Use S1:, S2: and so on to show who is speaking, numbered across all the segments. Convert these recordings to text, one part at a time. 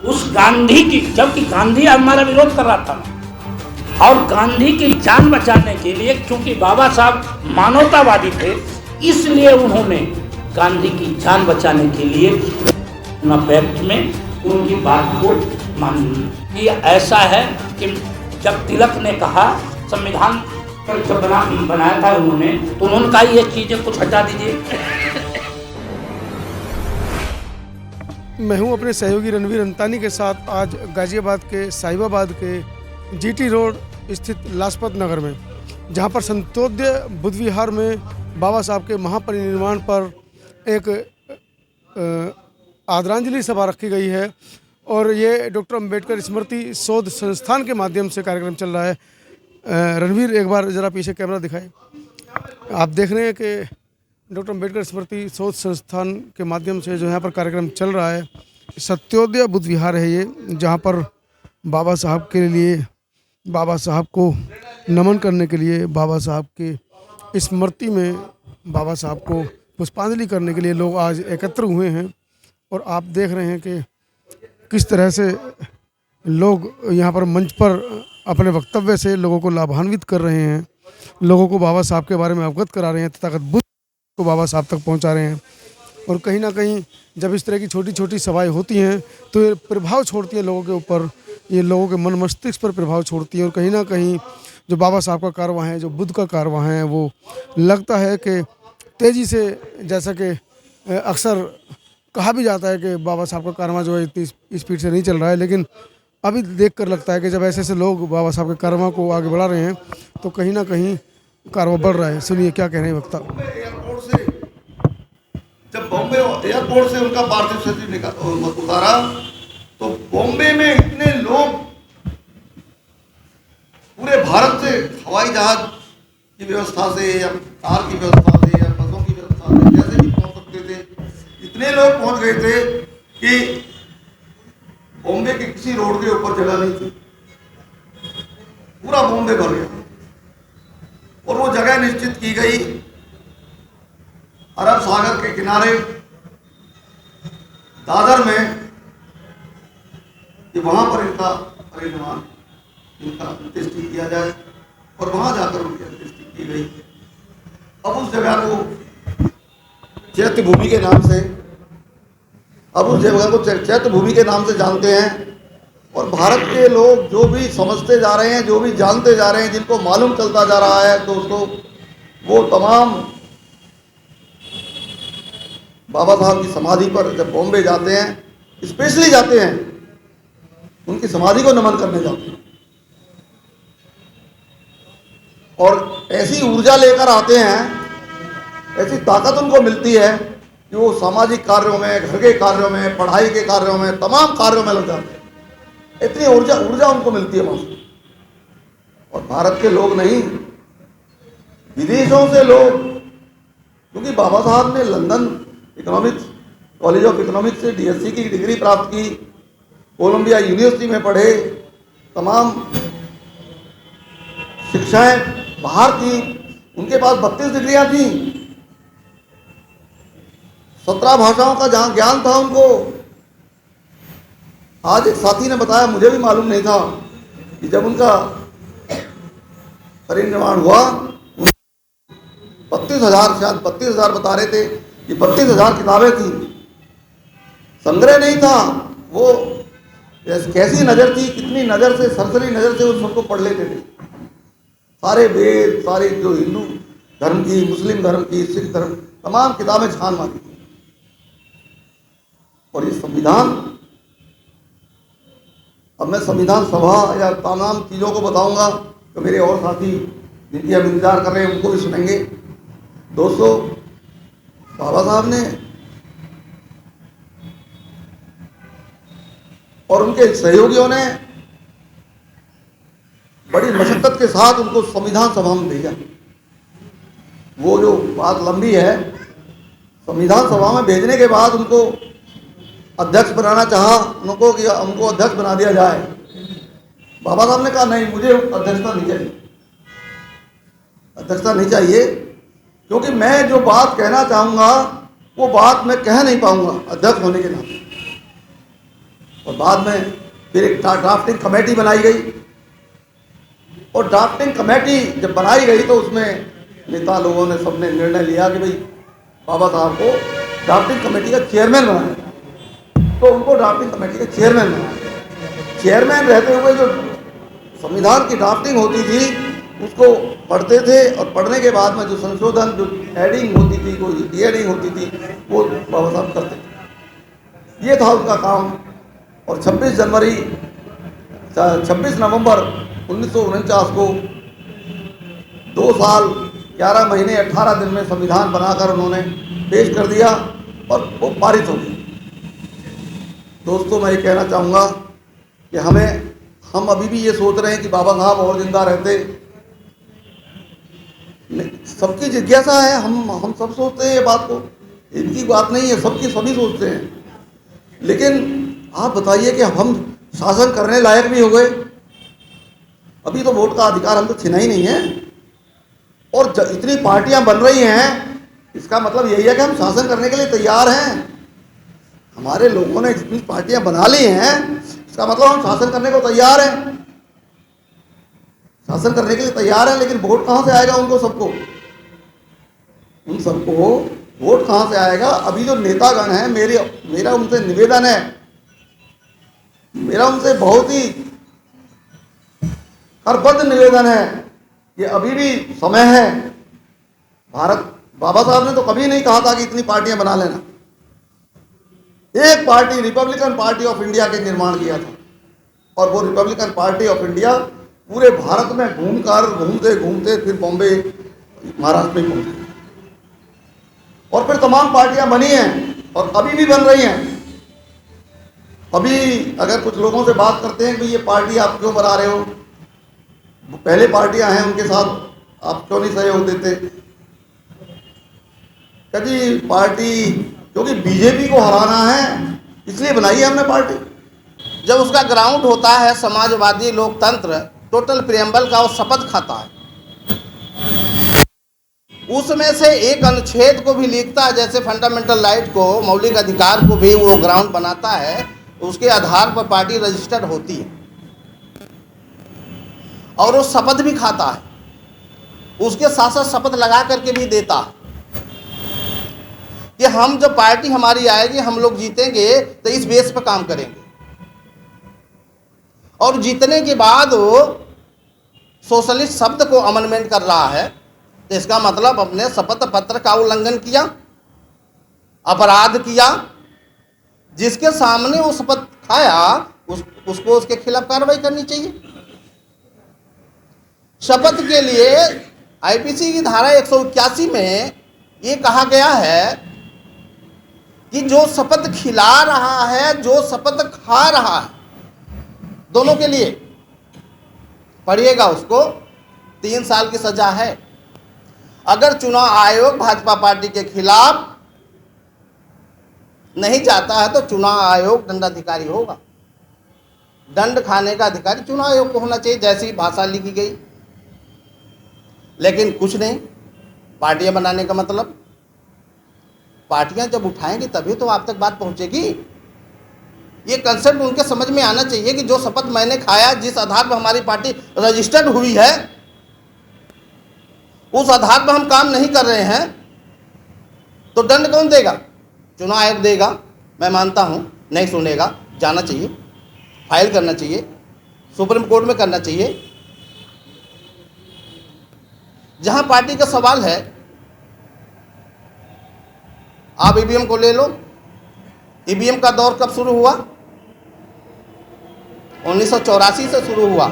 S1: उस गांधी की, जबकि गांधी हमारा विरोध कर रहा था, और गांधी की जान बचाने के लिए, क्योंकि बाबा साहब मानवतावादी थे, इसलिए उन्होंने गांधी की जान बचाने के लिए अपना पैक्ट में उनकी बात को मान ली। ये ऐसा है कि जब तिलक ने कहा संविधान जब बनाया था उन्होंने, तो उन्होंने कहा ये चीजें कुछ हटा दीजिए।
S2: मैं हूं अपने सहयोगी रणवीर अंतानी के साथ आज गाजियाबाद के साहिबाबाद के जीटी रोड स्थित लाजपत नगर में, जहां पर संतोदय बुद्ध विहार में बाबा साहब के महापरिनिर्वाण पर एक आदरांजलि सभा रखी गई है। और ये डॉक्टर अंबेडकर स्मृति शोध संस्थान के माध्यम से कार्यक्रम चल रहा है। रणवीर, एक बार ज़रा पीछे कैमरा दिखाए। आप देख रहे हैं कि डॉक्टर अंबेडकर स्मृति शोध संस्थान के माध्यम से जो यहाँ पर कार्यक्रम चल रहा है, सत्योदय बुद्ध विहार है ये, जहाँ पर बाबा साहब के लिए, बाबा साहब को नमन करने के लिए, बाबा साहब की स्मृति में बाबा साहब को पुष्पांजलि करने के लिए लोग आज एकत्र हुए हैं। और आप देख रहे हैं कि किस तरह से लोग यहाँ पर मंच पर अपने वक्तव्य से लोगों को लाभान्वित कर रहे हैं, लोगों को बाबा साहब के बारे में अवगत करा रहे हैं, तथागत बुद्ध को बाबा साहब तक पहुँचा रहे हैं। और कहीं ना कहीं जब इस तरह की छोटी छोटी सभाएं होती हैं तो ये प्रभाव छोड़ती है लोगों के ऊपर, ये लोगों के मन मस्तिष्क पर प्रभाव छोड़ती है। और कहीं ना कहीं जो बाबा साहब का कारवां है, जो बुद्ध का कारवां है, वो लगता है कि तेज़ी से, जैसा कि अक्सर कहा भी जाता है कि बाबा साहब का कारवां जो है इतनी स्पीड से नहीं चल रहा है, लेकिन अभी देखकर लगता है कि जब ऐसे ऐसे लोग बाबा साहब के कारवां को आगे बढ़ा रहे हैं तो कहीं ना कहीं कारवां बढ़ रहा है। सुनिए क्या कह रहे हैं वक्ता।
S3: जब बॉम्बे एयरपोर्ट से उनका पार्थिव शरीर उतारा तो बॉम्बे में इतने लोग पूरे भारत से हवाई जहाज की व्यवस्था से या कार की व्यवस्था से या बसों की व्यवस्था से जैसे भी पहुंच सकते थे, इतने लोग पहुंच गए थे कि बॉम्बे के किसी रोड के ऊपर जगह नहीं थी, पूरा बॉम्बे भर गया। और वो जगह निश्चित की गई अरब सागर के किनारे दादर में, कि वहां पर इनका परिनिर्वाण, इनका अंत्येष्टि किया जाए, और वहां जाकर उनकी अंत्येष्टि की गई। अब उस जगह को चैत्य भूमि के नाम से, अब उस जगह को चैत्य भूमि के नाम से जानते हैं। और भारत के लोग जो भी समझते जा रहे हैं, जो भी जानते जा रहे हैं, जिनको मालूम चलता जा रहा है, तो उसको वो तमाम बाबा साहब की समाधि पर जब बॉम्बे जाते हैं, स्पेशली जाते हैं, उनकी समाधि को नमन करने जाते हैं और ऐसी ऊर्जा लेकर आते हैं, ऐसी ताकत उनको मिलती है कि वो सामाजिक कार्यों में, घर के कार्यों में, पढ़ाई के कार्यों में, तमाम कार्यों में लग जाते हैं। इतनी ऊर्जा उनको मिलती है वहाँ से। और भारत के लोग नहीं, विदेशों से लोग, क्योंकि बाबा साहब ने London economics, college of economics से DSc की डिग्री प्राप्त की, कोलंबिया यूनिवर्सिटी में पढ़े, तमाम शिक्षाएं बाहर की, उनके पास 32 डिग्रियां थी, 17 भाषाओं का जहां ज्ञान था उनको। आज एक साथी ने बताया, मुझे भी मालूम नहीं था, कि जब उनका परिनिर्वाण हुआ 32,000, शायद 32,000 बता रहे थे कि 32,000 किताबें थी, संग्रह नहीं था। वो कैसी नज़र थी, कितनी नज़र से, सरसरी नज़र से उस सबको पढ़ लेते थे, सारे वेद, सारे जो हिंदू धर्म की, मुस्लिम धर्म की, सिख धर्म, तमाम किताबें छान मारी थी। और ये संविधान, अब मैं संविधान सभा या तमाम चीज़ों को बताऊंगा तो मेरे और साथी जिनकी हम इंतजार कर रहे हैं उनको भी सुनेंगे। दोस्तों, बाबा साहब ने और उनके सहयोगियों ने बड़ी मशक्कत के साथ उनको संविधान सभा में भेजा। वो जो बात लंबी है, संविधान सभा में भेजने के बाद उनको अध्यक्ष बनाना चाहा उनको, कि हमको अध्यक्ष बना दिया जाए। बाबा साहब ने कहा नहीं, मुझे अध्यक्षता नहीं चाहिए, अध्यक्षता नहीं चाहिए, क्योंकि मैं जो बात कहना चाहूँगा वो बात मैं कह नहीं पाऊँगा अध्यक्ष होने के नाते। और बाद में फिर एक ड्राफ्टिंग कमेटी बनाई गई, और ड्राफ्टिंग कमेटी जब बनाई गई तो उसमें नेता लोगों ने सबने निर्णय लिया कि भाई बाबा साहब को ड्राफ्टिंग कमेटी का चेयरमैन बनाया। तो उनको ड्राफ्टिंग कमेटी का चेयरमैन बनाया। चेयरमैन रहते हुए जो संविधान की ड्राफ्टिंग होती थी उसको पढ़ते थे, और पढ़ने के बाद में जो संशोधन, जो एडिंग होती थी, कोई डी एडिंग होती थी, वो बाबा साहब करते थे। ये था उनका काम। और 26 नवंबर 1949 को 2 साल 11 महीने 18 दिन में संविधान बनाकर उन्होंने पेश कर दिया और वो पारित हो गई। दोस्तों, मैं ये कहना चाहूँगा कि हम अभी भी ये सोच रहे हैं कि बाबा साहब और जिंदा रहते। सबकी जिज्ञासा है, हम सब सोचते हैं ये बात को, इनकी बात नहीं है, सभी सोचते हैं। लेकिन आप बताइए कि हम शासन करने लायक भी हो गए? अभी तो वोट का अधिकार हमको छीना ही नहीं है, और इतनी पार्टियां बन रही हैं, इसका मतलब यही है कि हम शासन करने के लिए तैयार हैं। हमारे लोगों ने जितनी पार्टियां बना ली हैं, इसका मतलब हम शासन करने को तैयार हैं, शासन करने के लिए तैयार हैं। लेकिन वोट कहाँ से आएगा उनको सबको? उन सबको वोट कहाँ से आएगा? अभी जो नेतागण हैं, मेरा उनसे निवेदन है, मेरा उनसे बहुत ही करबद्ध निवेदन है कि अभी भी समय है। बाबा साहब ने तो कभी नहीं कहा था कि इतनी पार्टियां बना लेना। एक party, Republican party of India के निर्माण किया था, और वो रिपब्लिकन पार्टी ऑफ इंडिया पूरे भारत में घूमते घूमते फिर बॉम्बे, महाराष्ट्र में पहुंचे, और फिर तमाम पार्टियां बनी हैं और अभी भी बन रही हैं। अभी अगर कुछ लोगों से बात करते हैं कि ये पार्टी आप क्यों बना रहे हो, पहले पार्टियां हैं उनके साथ आप क्यों नहीं सहयोग देते? कभी पार्टी क्योंकि बीजेपी को हराना है इसलिए बनाई है हमने पार्टी।
S4: जब उसका ग्राउंड होता है समाजवादी लोकतंत्र, टोटल प्रियम्बल का वो शपथ खाता है, उसमें से एक अनुच्छेद को भी लिखता है, जैसे फंडामेंटल राइट को, मौलिक अधिकार को भी वो ग्राउंड बनाता है, उसके आधार पर पार्टी रजिस्टर्ड होती है और वो शपथ भी खाता है, उसके साथ साथ शपथ लगा करके भी देता है कि हम जब पार्टी हमारी आएगी, हम लोग जीतेंगे तो इस बेस पर काम करेंगे। और जीतने के बाद वो सोशलिस्ट शब्द को अमेंडमेंट कर रहा है, तो इसका मतलब अपने शपथ पत्र का उल्लंघन किया, अपराध किया। जिसके सामने वो शपथ खाया उसको उसके खिलाफ कार्रवाई करनी चाहिए। शपथ के लिए आईपीसी की धारा 181 में ये कहा गया है कि जो शपथ खिला रहा है, जो शपथ खा रहा है, दोनों के लिए पढ़िएगा, उसको 3 साल की सजा है। अगर चुनाव आयोग भाजपा पार्टी के खिलाफ नहीं जाता है तो चुनाव आयोग दंडाधिकारी होगा। दंड खाने का अधिकारी चुनाव आयोग को होना चाहिए, जैसी भाषा लिखी गई। लेकिन कुछ नहीं, पार्टियां बनाने का मतलब, पार्टियां जब उठाएंगी तभी तो आप तक बात पहुंचेगी। ये कंसेप्ट उनके समझ में आना चाहिए कि जो शपथ मैंने खाया, जिस आधार पर हमारी पार्टी रजिस्टर्ड हुई है, उस आधार पर हम काम नहीं कर रहे हैं, तो दंड कौन देगा? चुनाव आयोग देगा। मैं मानता हूं नहीं सुनेगा, जाना चाहिए, फाइल करना चाहिए, सुप्रीम कोर्ट में करना चाहिए। जहां पार्टी का सवाल है, आप ईवीएम को ले लो। ईवीएम का दौर कब शुरू हुआ? 1984 से शुरू हुआ।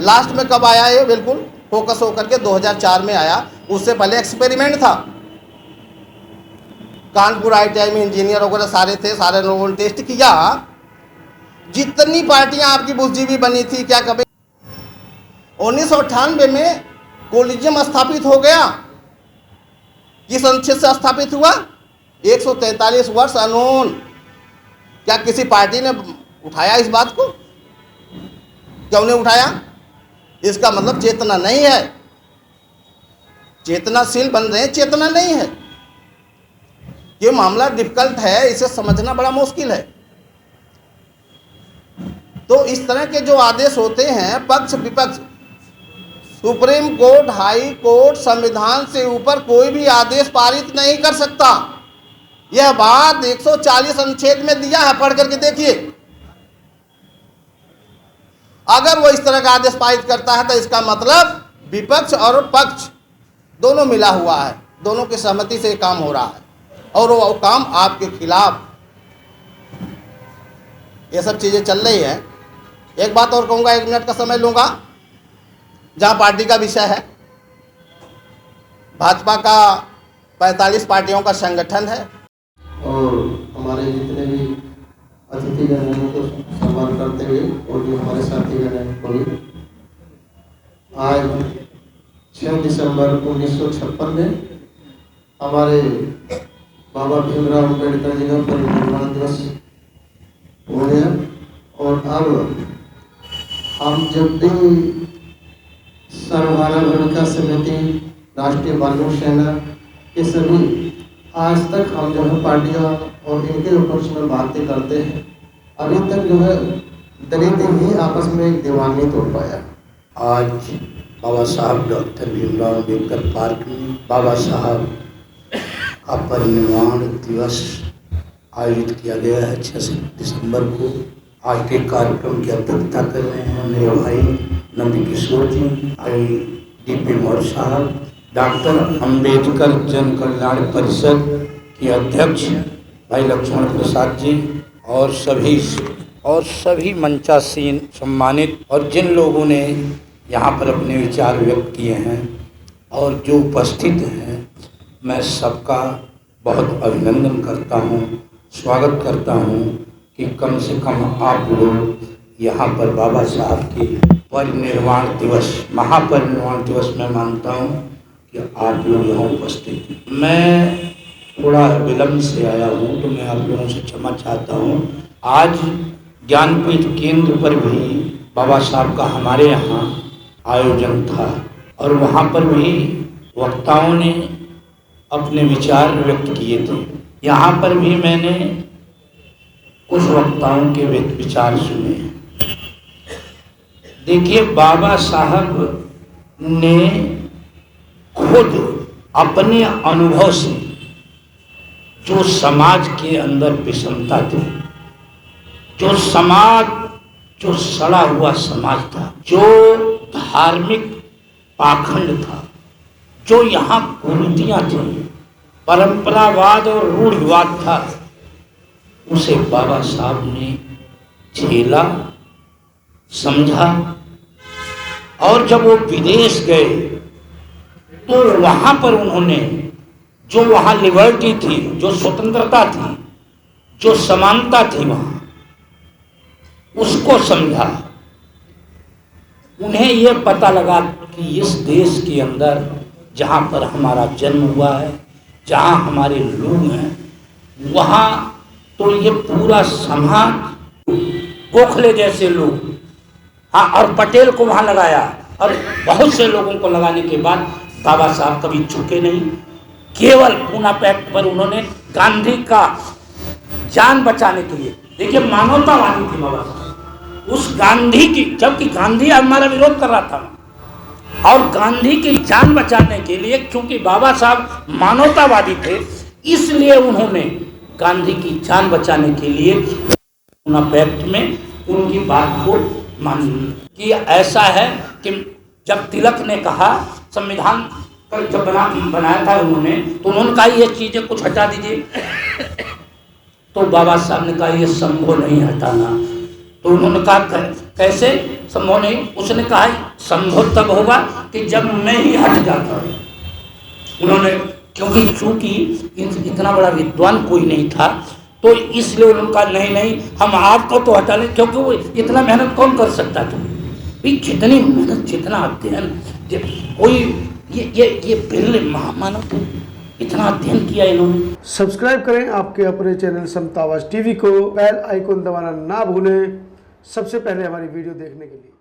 S4: लास्ट में कब आया ये बिल्कुल फोकस होकर के? 2004 में आया। उससे पहले एक्सपेरिमेंट था। कानपुर ITI में इंजीनियर वगैरह सारे थे, सारे लोगों ने टेस्ट किया। जितनी पार्टियां आपकी बुद्धिजीवी बनी थी, क्या कभी 1998 में कोलिजियम स्थापित हो गया। किस अनुच्छेद से स्थापित हुआ? 143 वर्ष अनून। क्या किसी पार्टी ने उठाया इस बात को? क्यों नहीं उठाया? इसका मतलब चेतना नहीं है। चेतनाशील बन रहे हैं, चेतना नहीं है। ये मामला डिफिकल्ट है, इसे समझना बड़ा मुश्किल है। तो इस तरह के जो आदेश होते हैं, पक्ष विपक्ष, सुप्रीम कोर्ट, हाई कोर्ट, संविधान से ऊपर कोई भी आदेश पारित नहीं कर सकता। यह बात 140 अनुच्छेद में दिया है, पढ़ करके देखिए। अगर वो इस तरह का आदेश पारित करता है तो इसका मतलब विपक्ष और पक्ष दोनों मिला हुआ है, दोनों की सहमति से काम हो रहा है और वो काम आपके खिलाफ, ये सब चीज़ें चल रही है। एक बात और कहूँगा, 1 मिनट का समय लूँगा। जहाँ पार्टी का विषय है, भाजपा का 45 पार्टियों का संगठन है
S5: और हमारे जितने भी अतिथिगण हैं उनको सम्मान करते हुए और जो हमारे साथीगण हैं उनको भी, आज 6 दिसंबर 1956 में हमारे बाबा भीमराव अम्बेडकर जी का परिनिर्वाण दिवस हो गया। और अब हम जब भी सर्व भारत भूमिका समिति, राष्ट्रीय बालू सेना के सभी, आज तक हम जो है पार्टियां और इनके उपक्ष में बातें करते हैं, अभी तक जो है दलित ही आपस में एक दीवार नहीं तोड़ पाया।
S1: आज बाबा साहब डॉक्टर भीमराव अम्बेडकर पार्क में बाबा साहब का परिनिर्वाण दिवस आयोजित किया गया है 6 दिसंबर को। आज के कार्यक्रम की अध्यक्षता कर रहे हैं मेरे भाई नंदकिशोर जी, भाई DP मौर्य साहब, डॉक्टर अंबेडकर जन कल्याण परिषद के अध्यक्ष भाई लक्ष्मण प्रसाद जी और सभी मंचासीन सम्मानित और जिन लोगों ने यहाँ पर अपने विचार व्यक्त किए हैं और जो उपस्थित हैं, मैं सबका बहुत अभिनंदन करता हूँ, स्वागत करता हूँ कि कम से कम आप लोग यहाँ पर बाबा साहब के परिनिर्वाण दिवस, महापरिनिर्वाण दिवस में मानता हूँ कि आप लोग यहाँ उपस्थित हैं। मैं थोड़ा विलम्ब से आया हूँ तो मैं आप लोगों से क्षमा चाहता हूँ। आज ज्ञानपीठ केंद्र पर भी बाबा साहब का हमारे यहाँ आयोजन था और वहाँ पर भी वक्ताओं ने अपने विचार व्यक्त किए थे। यहाँ पर भी मैंने कुछ वक्ताओं के विचार सुने। देखिए, बाबा साहब ने खुद अपने अनुभव से जो समाज के अंदर विषमता थी, जो सड़ा हुआ समाज था, जो धार्मिक पाखंड था, जो यहाँ कुरीतियाँ थी, परंपरावाद और रूढ़िवाद था, उसे बाबा साहब ने झेला, समझा। और जब वो विदेश गए तो वहाँ पर उन्होंने जो वहाँ लिबर्टी थी, जो स्वतंत्रता थी, जो समानता थी वहाँ, उसको समझा। उन्हें ये पता लगा कि इस देश के अंदर जहाँ पर हमारा जन्म हुआ है, जहाँ हमारे लोग हैं, वहाँ तो ये पूरा समाज, गोखले जैसे लोग, हाँ, और पटेल को वहाँ लगाया और बहुत से लोगों को लगाने के बाद बाबा साहब कभी झुके नहीं। केवल पूना पैक्ट पर उन्होंने गांधी का जान बचाने के लिए, देखिए मानवतावादी थे बाबा साहब, उस गांधी की, जबकि गांधी हमारा विरोध कर रहा था, और गांधी की जान बचाने के लिए, क्योंकि बाबा साहब मानवतावादी थे, इसलिए उन्होंने गांधी की जान बचाने के लिए पूना पैक्ट में उनकी बात को मान ली। कि ऐसा है कि जब तिलक ने कहा, संविधान जब बनाया था उन्होंने, तो उन्होंने कहा ये चीज़ें कुछ हटा दीजिए, तो बाबा साहब ने कहा ये संभव नहीं हटाना। तो उन्होंने कहा कैसे संभव नहीं? उसने कहा संभव तब होगा कि जब मैं ही हट जाता हूँ। उन्होंने, क्योंकि चूंकि इतना बड़ा विद्वान कोई नहीं था, तो इसलिए उन्होंने कहा नहीं हम आपको तो हटा लें, क्योंकि वो इतना मेहनत कौन कर सकता था। जितनी मेहनत, जितना अध्ययन, कोई ये बिरले महामानव थे, इतना अध्ययन किया इन्होंने।
S2: सब्सक्राइब करें आपके अपने चैनल समता आवाज़ टीवी को, बेल आइकन दबाना ना भूलें सबसे पहले हमारी वीडियो देखने के लिए।